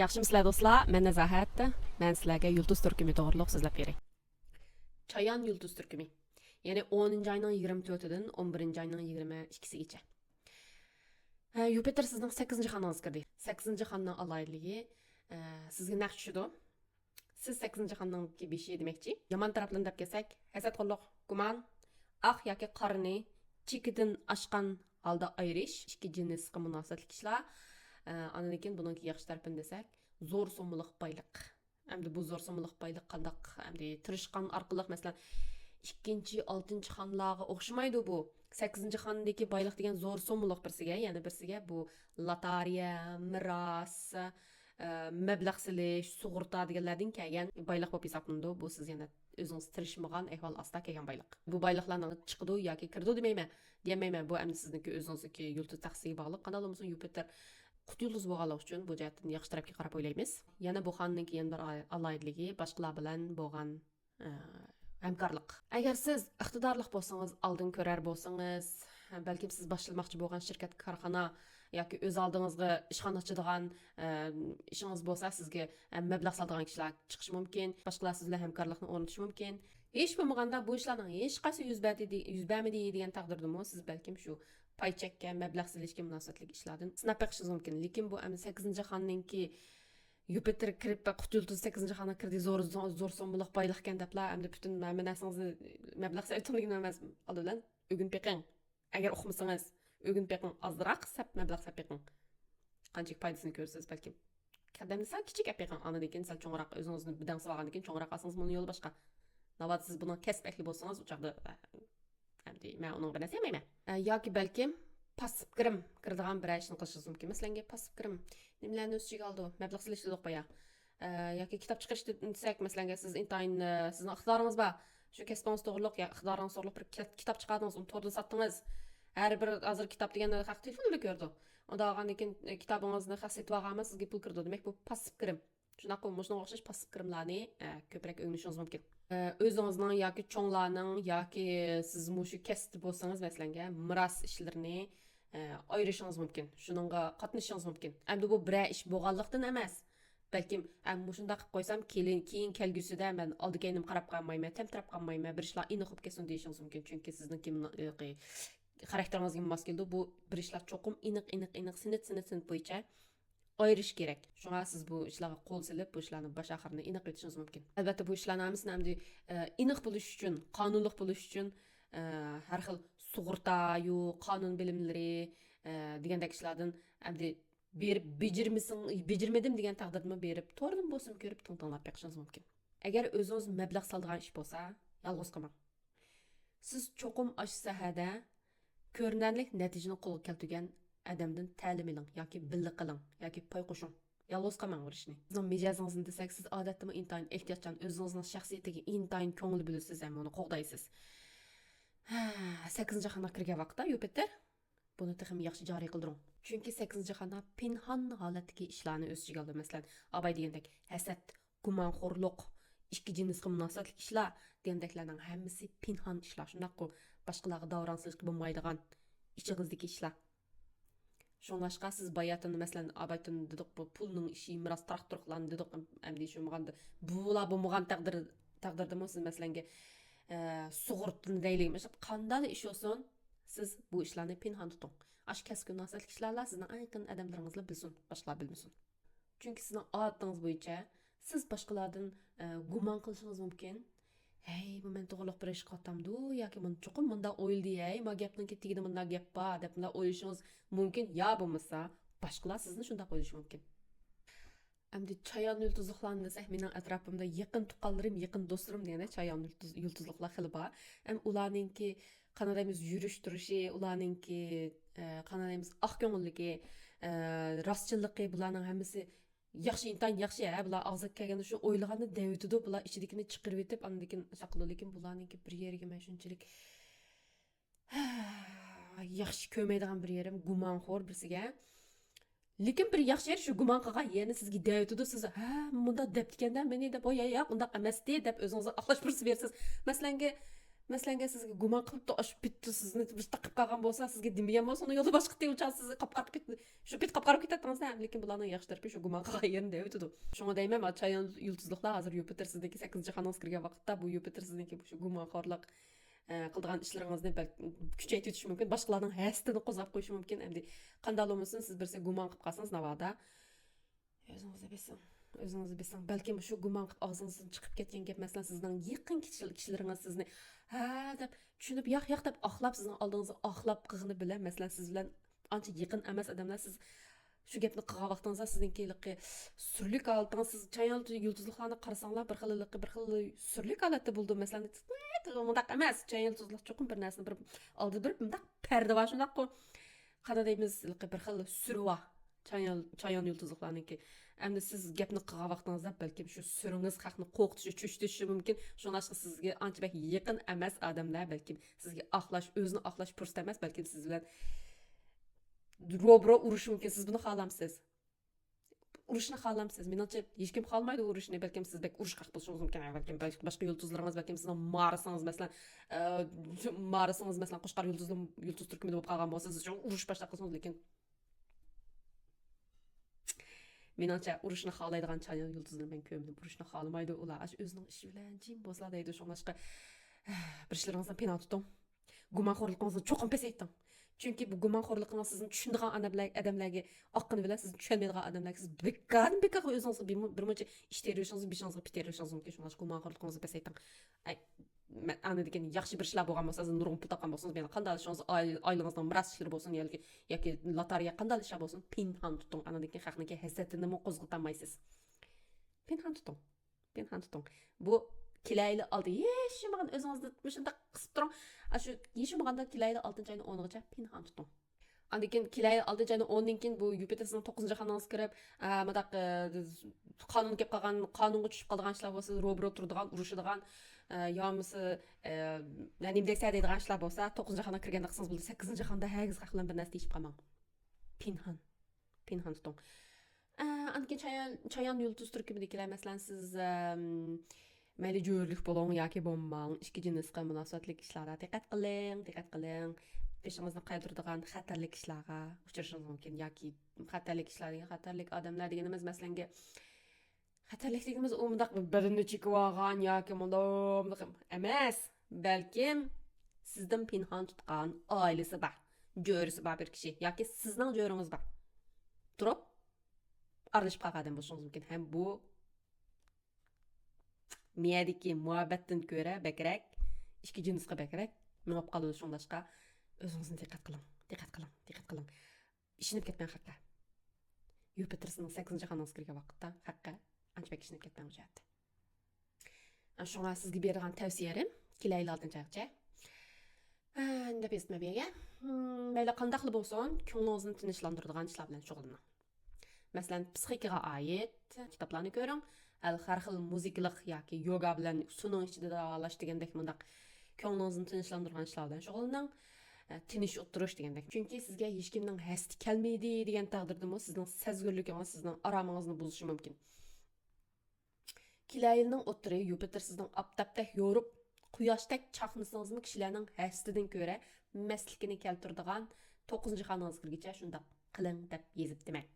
Yaxshimisilar do'stlar? Men Nazahat. Men sizlarga yulduz turkumi to'g'riliq so'zlab beray. Chayon yulduz turkumi. Ya'ni 10-oyning 24-dan 11-oyning 22-sigacha. Yupiter sizning 8-xonangizga kirdi. 8-xonning alayligi sizga naqsh tushdi. Siz 8-xonningki beshi demakchi. Yomon taraflarni deb kelsak, hasadxonlik, gumon, oq yoki qorni chekidan oshgan holda ayirish, ikki jinsga munosabatli kishilar. Andan keyin buningki yaxshi tarafini desak, zo'r so'mliq boylik. Hamda bu zo'r so'mliq boylik qandaq, hamda tirishqan orqali masalan 2-6-xonlarga o'xshamaydi bu. 8-xondagi boylik degan zo'r so'mliq birsiga, ya'ni birsiga bu lotariya, miros, mablag' silish, sug'urta deganlardan kelgan boylik bo'lib hisoblanadi. Bu siz yana o'zingiz tirishmagan ahvol ostida kelgan boylik. Bu boyliklarning chiqdi yoki kirdi demayman. Bu endi sizniki o'zingizniki yulduz taqsiga bog'liq. Qanday bo'lsa Yupiter qut yulduz bo'lganligi uchun bu jihatdan yaxshi tarafga qarab o'ylaymiz. Yana bu xonning yana bir alayidligi boshqalar bilan bo'lgan hamkorlik. Agar siz iqtidorli bo'lsangiz, oldin ko'rar bo'lsangiz, balkim siz boshlamoqchi bo'lgan shirkat, korxona yoki o'z oldingizga ishxona ochadigan ishingiz bo'lsa, sizga mablag' soladigan kishilar chiqishi mumkin. Boshqalar siz bilan hamkorlikni o'rnatishi mumkin. Hech bo'lmaganda bu ishlarning hech qaysi yuz bermadi degan taqdirda siz balkim shu pay chekka, mablag' silishga munosabatli ishlardan sinab beqishingiz mumkin. Lekin bu 8-xonningki Yupiter kirib qut yulduz 8-xonga kirdi, zo'r so'mliq boylik ekan deblar, endi butun hamma narsangizni mablag' soladigan emas. Aldidan o'gin beqing. Agar o'qimasangiz, o'gin beqing, ozroq sap mablag' sap beqing. Qancha foydasini ko'rasiz balkim. Qadamni sal kichik beqing, anadan keyin sal cho'ngroq o'zingizni bidan solgandan keyin cho'ngroq olsangiz buni yo'li boshqa. Navbat siz buni kasb ehli bo'lsangiz, u chaqda endi men uning bilan sevmayman. Yoki balkim passiv kiradigan bir ishni qilishingiz mumkin. Masalan, passiv kirim nimalarni o'z ichiga oldi? Mablag' silish dedik qo'ya. Yoki kitob chiqarish desak, masalan, siz intayin sizning iqtidoringiz bor. Shu kasbingiz to'g'riliq ya iqtidoringiz to'g'riliq bir kitob chiqardingiz, uni to'g'ri satdingiz. Har bir hozir kitob degan haq telefonda ko'rdi. Unda olgandan keyin kitobingizni haq setib olganman, sizga pul kirdi. Demak, bu passiv kirim. Shunaqa shunga o'xshash passiv kirimlarni ko'proq o'rganishingiz mumkin. O'zingizning yoki cho'nglarning yoki siz mushu kasb bo'lsangiz, masalan, miros ishlarini ayrishingiz mumkin. Shuningga qatnashishingiz mumkin. Endi bu bir ish bo'lganlikdan emas. Balkim shunday qilib qo'ysam, keyin kelgusida men oldi-keynim qarab qolmayman, temtirab qolmayman, bir ishlar iniq bo'lib ketsin deyishingiz mumkin. Chunki sizning xarakteringizga mos keldi. Bu bir ishlar cho'qim iniq sinit bo'yicha ayirish kerak. Shunga siz bu ishlarga qo'l silib, bu ishlarni bosh oxirini iniq etishingiz mumkin. Albatta bu ishlarni hammasini hamda iniq bo'lish uchun, qonunli bo'lish uchun har xil sug'urta, qonun bilimlari degandek ishlardan hamda berib bejirmadim degan taqdirda berib, to'g'ridan bo'lsin ko'rib tinglab beqishingiz mumkin. Agar o'zingiz mablag' soladigan ish bo'lsa, yolg'iz qolmang. Siz cho'qim osh sahada ko'rinarli natijani qo'lga keltirgan adamdan ta'lim oling yoki birlik qiling yoki pay qo'shing. Yolg'iz qolmang bu ishni. Sizning mijozingizni desak, siz odatda intayin ehtiyotchan, o'zingizning shaxsiyatiga intayin ko'ngil bilasiz, ham uni qo'g'daysiz. 8-xonga kirgan vaqtda Yupiter buni texim yaxshi joriy qildiring. Chunki 8-xona pinhon holatdagi ishlarni o'z ichiga oldi. Masalan, abay degandek hasad, gumonxo'rlik, ikki jinsga munosabatli ishlar degandeklarning hammasi pinhon ishlar. Shunaqku boshqalarga davranishga bo'lmaydigan ichingizdagi ishlar. Shunlashqa siz bayatını masalan abaytın dedik bu pulning ishi, miros traktorlarni dedik, endi shumganda bular bo'lmagan taqdirda siz masalan sug'urtani deylik, qanday ish olsun, siz bu ishlarni pinhon tuting. Ash kasbga munosabatli ishlarlar sizning yaqin odamlaringizlar bilsin, boshqalar bilmasin. Chunki sizning odatingiz bo'yicha siz boshqalardan gumon qilishingiz mumkin. Hey, bu men to'g'riliq bir ish qotamdu yoki men cho'qim bunda o'yldi, hey, ma gapning ketdigida bunda gap bor deb o'ylashingiz mumkin. Ya bo'lmasa, boshqalar sizni shunday o'ylashi mumkin. Endi chayon yulduzliqlarni desak, mening atrofimda yaqin tuqqanlarim, yaqin do'stlarim deganda chayon yulduzliqlar xili bor. Ham ularningki qanadaymiz yurish turishi, ularningki qanadaymiz oq ko'ngilligi, rostchilligi, bularning hammasi yaxshi intan yaxshi bular og'ziga kelganda shu o'ylaganda davitidu bular ichidagini chiqirib etib andan saqlı lekin bularningki bir yeriga men shunchalik yaxshi ko'rmaydigan bir yerim gumonxo'r birsiga. Lekin bir yaxshi yer shu gumon qilgan yerni sizga davitidu siz bunda deb deganda meni deb yo'q undaq emasdi deb o'zingizni aqlash fursati bersiz. Masalan, Masalan, sizga gumon qilib to'shib bitdi, sizni bir taqib qolgan bo'lsa, sizga demagan bo'lsa, uni yo'lda boshqa deyuvchi sizni qapqarib ketdi. Shu bit qapqarib ketadingiz, lekin bularning yaxshi tarafi shu gumon qilgan yerini deyotdi. Shunga deyman, chayon yulduzliklar hozir Yupiter sizniki 8 xonangiz kirgan vaqtda bu Yupiter sizniki shu gumonxorlik qilgan ishlaringizni kuchaytirishi mumkin, boshqalarning hasdini qo'zg'ab qo'yishi mumkin. Endi qanday bo'lmasin, siz birsi gumon qilib qolsangiz navoda o'zingizni bilsang, balkim shu gumon qilib og'zingizdan chiqib ketgan gap masalan sizning yaqin kishilaringiz sizni ha deb tushunib yo'q deb oqlab sizning oldingizga oqlab qilg'ini bilan masalan siz bilan ancha yaqin emas odamlar siz shu gapni qilgan vaqtingizda sizninkiligi surlik holatda siz chayon yulduzliklarni qarasanglar bir xil surlik holatda bo'ldi masalan bundaq emas chayon yulduzlik cho'qim bir narsani bir oldi bir bundaq parda bor shundaq qana deymiz bir xil surva chayon yulduzliklarniki. Endi siz gapni qilgan vaqtingizda balkim shu suringiz haqni qo'rqitishi, cho'chitishi mumkin. Shuningdek sizga ancha yaqin emas odamlar balkim sizga o'zini oqlash fursat emas, balkim siz bilan robro urush mumkin. Siz buni xohlamsiz. Urushni xohlamsiz. Menimcha hech kim xohlamaydi urushni, balkim siz urush qilib bo'lishingiz mumkin. Balkim boshqa yulduzlaringiz, balkim sizning Marsingiz masalan qo'shqar yulduz turkumida bo'lib qolgan bo'lsa, siz uchun urush boshlab qilsangiz, lekin menimcha urushni xohlaydigan chayon yulduzlar men ko'mdim. Urushni xohlamaydi ular. O'zining ishi bilan jim bo'lsa deydi. Shuningdek bir ishlaringizni pina tuting. Gumonxo'rligingizni cho'qim pasayting. Chunki bu gumonxo'rligingiz sizni tushunadigan odamlarga oqqini bilan sizni tushunmaydigan odamlarga siz bekor o'zingizga bir muncha ish terishingiz, bishingizga bitirishingiz mumkin. Shuningdek gumonxo'rligingizni pasayting. Ana degan yaxshi bir ishlar bo'lgan bo'lsa, siz nurg'un pul topgan bo'lsangiz, yana qanday ishingiz oylingizdan miras ishlari bo'lsin yoki loteriya qanday ishlar bo'lsin, pinhon tuting. Ana degan haqniki hassatini qo'zg'atolmaysiz. Pinhon tuting. Bu kilayli oldi. Yeshimag'an o'zingizni shunday qisib turing. Shu yeshimag'anda kilayli 6-oyning 10-gacha pinhon tuting. Andikin kilayli 6-oyning 10dan keyin bu Yupiterning 9-xonangiz kirib, madaq qonun kelib qolgan, qonunga tushib qolgan ishlar bo'lsa, robro turadigan, urushadigan yo'misi nimdek deydigan ishlar bo'lsa 9-xona kirganda qilsangiz bo'ldi, 8-xonada hagiz bilan bir narsa deyishib qolmang. Pinhon tuting. Andikin chayon yulduz turkumidagilar masalan siz mayli jo'rlik bo'ling yoki bo'lmang, ikki jinsga munosabatli ishlarga diqqat qiling. Peshingizni qaydiradigan xatarlik ishlarga uchrashingiz mumkin yoki xatarlik odamlar deganimiz masalan xatarlik deganimiz u mundaq badanni chekib olgan yoki mundaq emas, balkim sizdan pinhon tutgan oilasi bor, jo'risi bor bir kishi yoki sizning jo'ringiz bor. Turib aralashib qolgan odam bo'lishingiz mumkin. Ham bu miyadagi muhabbatdan ko'ra bakrak, ikki jinsga bakrak minib qoladi. Shundaqqa o'zingizni diqqat qiling. Ishinib ketmang haqqa. Yupiterning 8-xonasiga kirgan vaqtda haqqa ancha ishinib ketmang u yerda. Shunga sizga bergan tavsiyalarim kelayli 6-oygacha. Deb esitmaga. Mayli qanday qilib bo'lsin, ko'nglingizni tinchlantiradigan ishlar bilan shug'ullaning. Masalan, psixikaga oid kitoblarni ko'ring. Har xil muzikalik yoki yoga bilan suning ichida davolash degandek mundaq ko'nglingizni tinchlantirgan ishlar bilan shug'ullaning. Tinish o'tirish degandek. Chunki sizga hech kimning hasdi kelmaydi degan taqdirda sizning sezgirligingiz sizning aromingizni buzishi mumkin. Kilayilning o'tiri Yupiter sizning aptapda yorib, quyoshdek chaqnasangizni kishilarning hasdidan ko'ra maslikini keltiradigan 9-xonangizgacha shundaq qiling deb yezib demak.